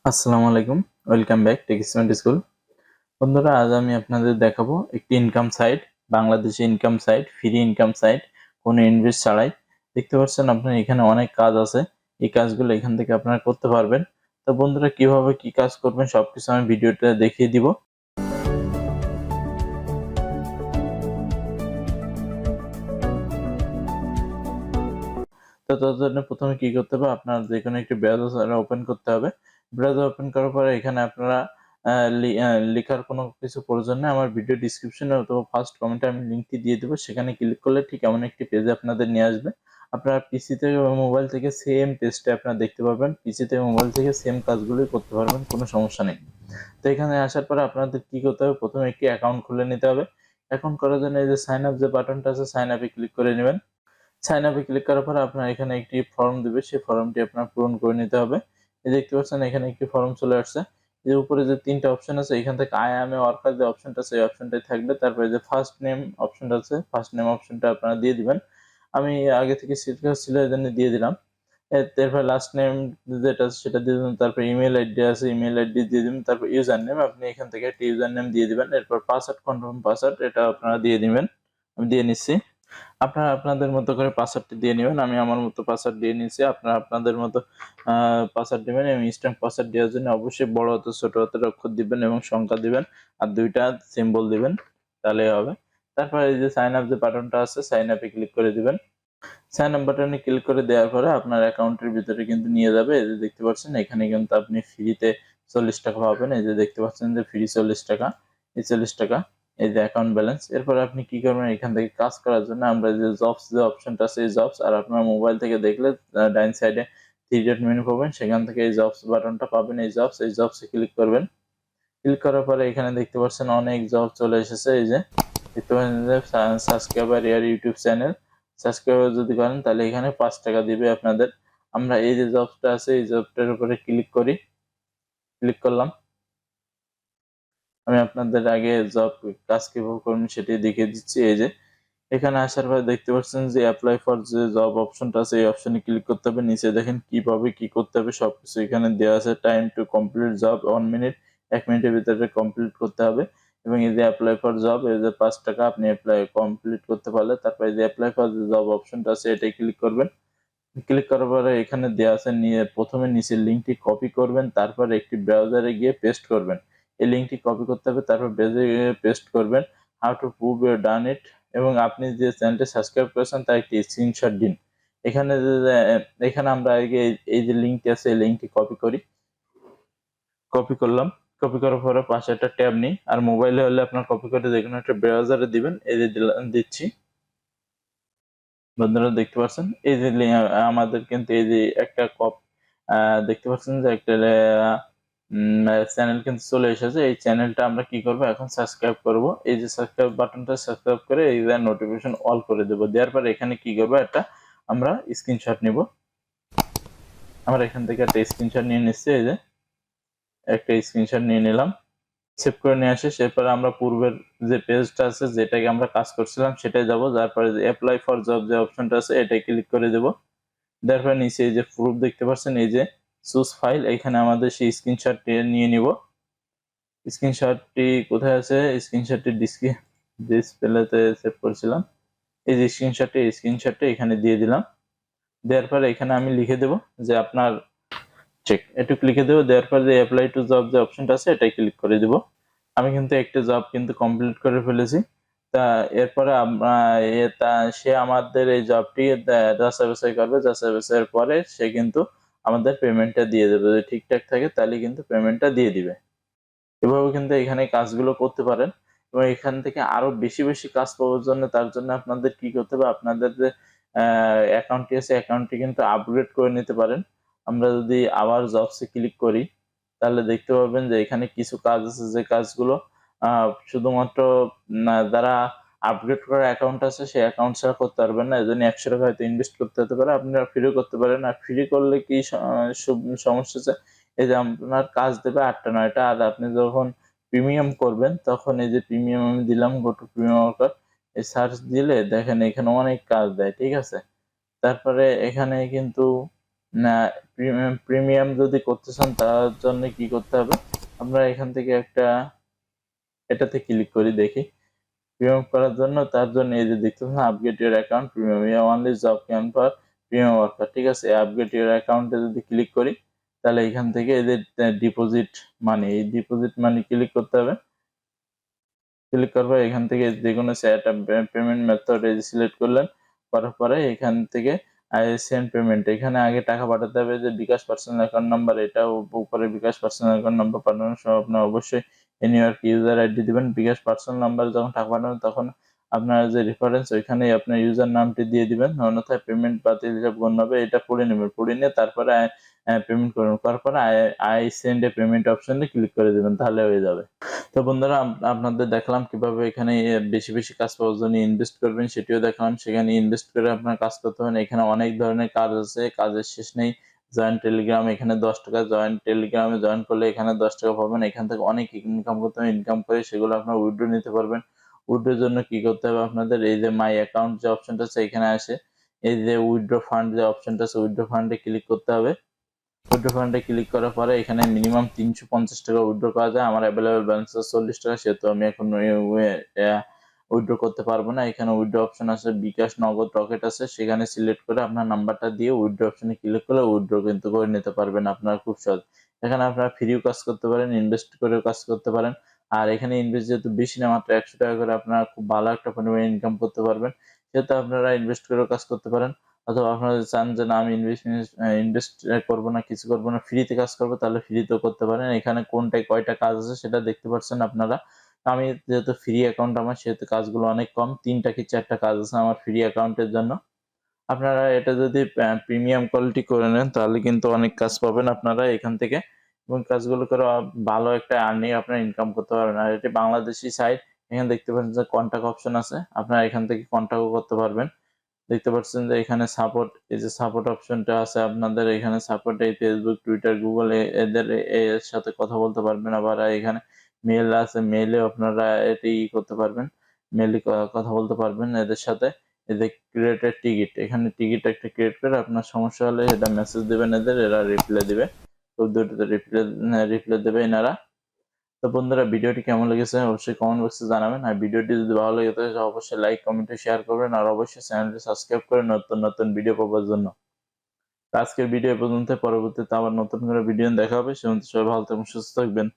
আসসালামু আলাইকুম, welcome back tech student school. বন্ধুরা, আজ আমি আপনাদের দেখাবো একটি income site, Bangladeshi income site, free income site, কোনো ইনভেস্ট ছাড়াই। দেখতে পাচ্ছেন আপনার এখানে অনেক কাজ আছে। এই কাজগুলো এখান থেকে আপনারা করতে পারবেন। তো বন্ধুরা, কিভাবে কি কাজ করবেন সবকিছু আমি ভিডিওটা দেখিয়ে দিব। তো তার জন্য প্রথমে কি করতে হবে, আপনার যে কোনো একটি ব্রাউজার ওপেন করতে হবে। ব্রাউজার ওপেন করার পরে এখানে আপনারা লেখার কোনো কিছু প্রয়োজন নেই। আমার ভিডিও ডিসক্রিপশনে অথবা ফার্স্ট কমেন্টে আমি লিঙ্কটি দিয়ে দেবো। সেখানে ক্লিক করলে ঠিক এমন একটি পেজে আপনাদের নিয়ে আসবে। আপনারা পিসি থেকে বা মোবাইল থেকে সেম পেজটা আপনারা দেখতে পারবেন। পিসি থেকে মোবাইল থেকে সেম কাজগুলোই করতে পারবেন, কোনো সমস্যা নেই। তো এখানে আসার পরে আপনাদের কি করতে হবে, প্রথমে একটি অ্যাকাউন্ট খুলে নিতে হবে। অ্যাকাউন্ট করার জন্য এই যে সাইন আপ যে বাটনটা আছে, সাইন আপে ক্লিক করে নেবেন। সাইন আপে ক্লিক করার পরে আপনার এখানে একটি ফর্ম দিবে, সেই ফর্মটি আপনার পূরণ করে নিতে হবে। এই দেখতে পাচ্ছেন এখানে একটি ফর্ম চলে আসছে। এর উপরে যে ৩টা অপশন আছে, এখান থেকে আই অ্যাম এ ওয়ার্কার যে অপশনটা আছে, এই অপশনটাই থাকবে। তারপরে যে ফার্স্ট নেম অপশনটা আছে, ফার্স্ট নেম অপশনটা আপনারা দিয়ে দিবেন। আমি আগে থেকে সিলেক্ট ছিল এজন্য দিয়ে দিলাম। এরপর লাস্ট নেম যেটা আছে সেটা দিয়ে দিবেন। তারপর ইমেল আইডি আছে, ইমেল আইডি দিয়ে দিবেন। তারপর ইউজার নেম, আপনি এখান থেকে একটা ইউজার নেম দিয়ে দিবেন। এরপর পাসওয়ার্ড, কনফার্ম পাসওয়ার্ড, এটা আপনারা দিয়ে দিবেন। আমি দিয়ে নিচ্ছি। আপনারা আপনাদের মতো করে পাসওয়ার্ডটি দিয়ে নেবেন। আমি আমার মতো পাসওয়ার্ড দিয়ে নিয়েছি। আপনারা আপনাদের মতো পাসওয়ার্ড দিবেন এবং ইনস্ট্যান্ট পাসওয়ার্ড দেওয়ার জন্য অবশ্যই বড় হাতের ছোট হাতের অক্ষর দিবেন এবং সংখ্যা দিবেন আর ২টা সিম্বল দিবেন, তাহলেই হবে। তারপরে এই যে সাইন আপ যে বাটনটা আছে, সাইন আপে ক্লিক করে দিবেন। সাইন আপ বাটনে ক্লিক করে দেওয়ার পরে আপনার অ্যাকাউন্টের ভিতরে কিন্তু নিয়ে যাবে। এই যে দেখতে পাচ্ছেন এখানে কিন্তু আপনি ফ্রিতে ৪০ টাকা পাবেন। এই যে দেখতে পাচ্ছেন যে ফ্রি ৪০ টাকা, এই ৪০ টাকা এই যে অ্যাকাউন্ট ব্যালেন্স। এরপরে আপনি কি করবেন, এখান থেকে কাজ করার জন্য আমরা যে জবস যে অপশনটা আছে, এই জবস, আর আপনার মোবাইল থেকে দেখলে ডাইন সাইডে 3 ডট মেনু পাবেন, সেখান থেকে এই জবস বাটনটা পাবেন। এই জবসে ক্লিক করবেন। ক্লিক করার পরে এখানে দেখতে পাচ্ছেন অনেক জব চলে এসেছে। এই যে দেখতে পাচ্ছেন যে সাবস্ক্রাইবার ইয়ার ইউটিউব চ্যানেল, সাবস্ক্রাইবার যদি করেন তাহলে এখানে ৫ টাকা দিবে আপনাদের। আমরা এই যে জবটা আছে, এই জবটার উপরে ক্লিক করি। ক্লিক করলাম। আমি আপনাদের আগে জব কাজ কিভাবে করবেন সেটি দেখিয়ে দিচ্ছি। এই যে এখানে আসার পর দেখতে পাচ্ছেন যে অ্যাপ্লাই ফর যে জব অপশনটা আছে, এই অপশনে ক্লিক করতে হবে। নিচে দেখেন কিভাবে কি করতে হবে সবকিছু এখানে দেওয়া আছে। Time to complete job 1 minute, ১ মিনিটের ভিতরে কমপ্লিট করতে হবে। এবং এই যে অ্যাপ্লাই ফর জব, এই যে ৫ টাকা আপনি অ্যাপ্লাই কমপ্লিট করতে পারলে তারপর এই যে অ্যাপ্লাই ফর যে জব অপশনটা আছে, এটাই ক্লিক করবেন। ক্লিক করার পরে এখানে দেওয়া আছে, নিয়ে প্রথমে নিচের লিঙ্কটি কপি করবেন, তারপর একটি ব্রাউজারে গিয়ে পেস্ট করবেন। এই লিঙ্কটি কপি করতে হবে, তারপর ব্রাউজারে গিয়ে পেস্ট করবেন। How to prove you done it, এবং আপনি যে চ্যানেলটি সাবস্ক্রাইব করেছেন তার একটি স্ক্রিনশট দিন। এখানে এখানে আমরা আগে এই যে লিঙ্কটি আছে, এই লিঙ্কটি কপি করি। কপি করলাম। কপি করার পরে পাশে একটা ট্যাব নিই, আর মোবাইলে হলে আপনার কপি করে যে কোনো একটা ব্রাউজারে দিবেন। এই যে দিচ্ছি। বন্ধুরা দেখতে পাচ্ছেন এই যে আমাদের কিন্তু এই যে একটা দেখতে পাচ্ছেন যে একটা চ্যানেল কিন্তু চলে এসেছে। এই চ্যানেলটা আমরা কি করব, এখন সাবস্ক্রাইব করব। এই যে সাবস্ক্রাইব বাটনটা সাবস্ক্রাইব করে এই যে নোটিফিকেশন অল করে দেব। দেওয়ার পরে এখানে কি করব, একটা আমরা স্ক্রিনশট নিব। আমরা এখান থেকে একটা স্ক্রিনশট নিয়ে নিচ্ছি। এই যে একটা স্ক্রিনশট নিয়ে নিলাম, সেভ করে নিয়ে আসি। এরপরে আমরা পূর্বের যে পেজটা আছে, যেটাকে আমরা কাজ করছিলাম সেটাই যাব। তারপরে যে অ্যাপ্লাই ফর জব যে অপশনটা আছে, এটাই ক্লিক করে দেব। তারপর নিচে এই যে প্রুফ দেখতে পাচ্ছেন, এই যে চুজ ফাইল, এখানে আমাদের সেই স্ক্রিনশটটি নিয়ে নিব। স্ক্রিনশটটি কোথায় আছে, স্ক্রিনশটটি ডিসপ্লেতে সেভ করেছিলাম। এই যে স্ক্রিনশটটি এখানে দিয়ে দিলাম। দেওয়ার পরে এখানে আমি লিখে দেব যে আপনার চেক, এটুকু লিখে দেবো। দেওয়ার পরে যে অ্যাপ্লাই টু জব যে অপশনটা আছে, এটাই ক্লিক করে দিব। আমি কিন্তু একটা জব কিন্তু কমপ্লিট করে ফেলেছি। তা এরপরে সে আমাদের এই জবটি যাচাই বাছাই করবে। যাচাই বাছাইয়ের পরে সে কিন্তু আমাদের পেমেন্টটা দিয়ে দেবে। যদি ঠিকঠাক থাকে তাহলে কিন্তু পেমেন্টটা দিয়ে দিবে। এভাবে কিন্তু এখানে কাজগুলো করতে পারেন। এবং এখান থেকে আরো বেশি বেশি কাজ পাওয়ার জন্য, তার জন্য আপনাদের কি করতে হবে, আপনাদের যে অ্যাকাউন্টটি আছে, অ্যাকাউন্টটি কিন্তু আপগ্রেড করে নিতে পারেন। আমরা যদি আবার জবসে ক্লিক করি তাহলে দেখতে পাবেন যে এখানে কিছু কাজ আছে, যে কাজগুলো শুধুমাত্র যারা আপগ্রেড করা অ্যাকাউন্ট আছে সেই অ্যাকাউন্ট ছাড়া করতে পারবেন না। এজন্য ১০০ টাকা হয়তো ইনভেস্ট করতে হতে পারে, আপনারা ফ্রিও করতে পারেন। আর ফ্রি করলে কি সমস্যা আছে, এই যে আপনার কাজ দেবে ৮টা ৯টা, আর আপনি যখন প্রিমিয়াম করবেন তখন এই যে প্রিমিয়াম আমি দিলাম, গো টু প্রিমিয়াম ওয়ার্কার, এই সার্চ দিলে দেখেন এখানে অনেক কাজ দেয়, ঠিক আছে। তারপরে এখানে কিন্তু প্রিমিয়াম যদি করতে চান তার জন্য কি করতে হবে, আমরা এখান থেকে একটা এটাতে ক্লিক করি দেখি। প্রিমিয়াম করার জন্য তার জন্য এই যে দেখতেছেন upgrade your account premium only job can for premium worker, ঠিক আছে। আপগ্রেড ইউর অ্যাকাউন্টে যদি ক্লিক করি তাহলে এখান থেকে এই যে ডিপোজিট মানি, এই ডিপোজিট মানি ক্লিক করতে হবে। ক্লিক করার পর এখান থেকে যে কোনো set up payment method select করলেন, করার পরে এখান থেকে সেন্ড পেমেন্ট, এখানে আগে টাকা পাঠাতে হবে যে বিকাশ পার্সোনাল অ্যাকাউন্ট নাম্বার, এটা উপরে বিকাশ পার্সোনাল অ্যাকাউন্ট নাম্বার পাঠানোর সময় আপনার অবশ্যই এনিওয়ার্ক ইউজার আইডি দিবেন। বিকাশ পার্সোনাল নাম্বার যখন টাকা পাঠাবেন তখন আপনার যে রেফারেন্স ওইখানেই আপনার ইউজার নামটি দিয়ে দিবেন, অন্যথায় পেমেন্ট বাতিল হিসাব গণ্য হবে। এটা পড়ে নেবেন, পড়ে নিয়ে তারপরে পেমেন্ট করবেন, করার পরে আই সেন্ড এ পেমেন্ট অপশনে ক্লিক করে দেবেন, তাহলে হয়ে যাবে। তো বন্ধুরা আপনাদের দেখালাম কিভাবে এখানে বেশি বেশি কাজ পাওয়ার জন্য ইনভেস্ট করবেন, সেটিও দেখালাম। সেখানে ইনভেস্ট করে আপনার কাজ করতে হবে। এখানে অনেক ধরনের কাজ আছে, কাজের শেষ নেই। জয়েন টেলিগ্রাম, এখানে 10 টাকা জয়েন টেলিগ্রামে জয়েন করলে এখানে 10 টাকা পাবেন। এখান থেকে অনেক ইনকাম করতে হবে, ইনকাম করে সেগুলো আপনার উইথড্র নিতে পারবেন। উইথড্রোর জন্য কি করতে হবে আপনাদের, এই যে মাই অ্যাকাউন্ট যে অপশনটা আছে এখানে আসে, এই যে উইথড্র ফান্ড যে অপশনটা আছে উইথড্র ফান্ডে ক্লিক করতে হবে। উইথড্র ফান্ডে ক্লিক করার পরে এখানে মিনিমাম 350 টাকা উইথড্র করা যায়। আমার অ্যাভেলেবল ব্যালেন্স আছে 40 টাকা, সেহেতু আমি এখন উইথড্র করতে পারবো না। এখানে উইথড্র অপশন আছে, বিকাশ, নগদ, রকেট আছে, সেখানে সিলেক্ট করে আপনার নাম্বারটা দিয়ে উইথড্র অপশনে ক্লিক করলে উইথড্র কিন্তু করে নিতে পারবেন আপনারা খুব সহজ। এখানে আপনারা ফ্রিও কাজ করতে পারেন, ইনভেস্ট করেও কাজ করতে পারেন। আর এখানে ইনভেস্ট যেহেতু বেশি না, মাত্র 100 টাকা করে আপনারা খুব ভালো একটা পরিমাণে ইনকাম করতে পারবেন, সেহেতু আপনারা ইনভেস্ট করেও কাজ করতে পারেন। অথবা আপনারা যদি চান যে না আমি ইনভেস্ট করবো না, কিছু করবো না, ফ্রিতে কাজ করবো, তাহলে ফ্রিতেও করতে পারেন। এখানে কোনটায় কয়টা কাজ আছে সেটা দেখতে পাচ্ছেন আপনারা। আমি যেহেতু ফ্রি অ্যাকাউন্ট আমার, সেহেতু কাজগুলো অনেক কম, 3টা কি 4টা কাজ আছে আমার ফ্রি অ্যাকাউন্টের জন্য। আপনারা এটা যদি প্রিমিয়াম কোয়ালিটি করে নেন তাহলে কিন্তু অনেক কাজ পাবেন আপনারা এখান থেকে, এবং কাজগুলো করে ভালো একটা আর্নিং আপনারা ইনকাম করতে পারবেন। আর এটি বাংলাদেশি সাইট, এখানে দেখতে পাচ্ছেন যে কন্টাক্ট অপশন আছে, আপনারা এখান থেকে কন্টাক্টও করতে পারবেন। দেখতে পাচ্ছেন যে এখানে সাপোর্ট, এই যে সাপোর্ট অপশনটা আছে আপনাদের, এখানে সাপোর্ট এই ফেসবুক, টুইটার, গুগল এদের এর সাথে কথা বলতে পারবেন। আবার এখানে মেল আছে, মেইলেও আপনারা এটি করতে পারবেন, মেইলে কথা বলতে পারবেন এদের সাথে। এই যে ক্রিয়েটেড টিকিট, এখানে টিকিট একটা ক্রিয়েট করে আপনার সমস্যা হলে এটা মেসেজ দেবেন এদের, এরা রিপ্লাই দিবে। তো দুটোতে রিপ্লাই দেবে এনারা। তো বন্ধুরা ভিডিওটি কেমন লেগেছে অবশ্যই কমেন্ট বক্সে জানাবেন। আর ভিডিওটি যদি ভালো লেগে থাকে অবশ্যই লাইক, কমেন্টে শেয়ার করবেন, আর অবশ্যই চ্যানেলটি সাবস্ক্রাইব করে নতুন নতুন ভিডিও পাওয়ার জন্য। আজকের ভিডিও পর্যন্ত, পরবর্তীতে আবার নতুন করে ভিডিও দেখা হবে। সে পর্যন্ত সবাই ভালো থাকবেন, সুস্থ থাকবেন।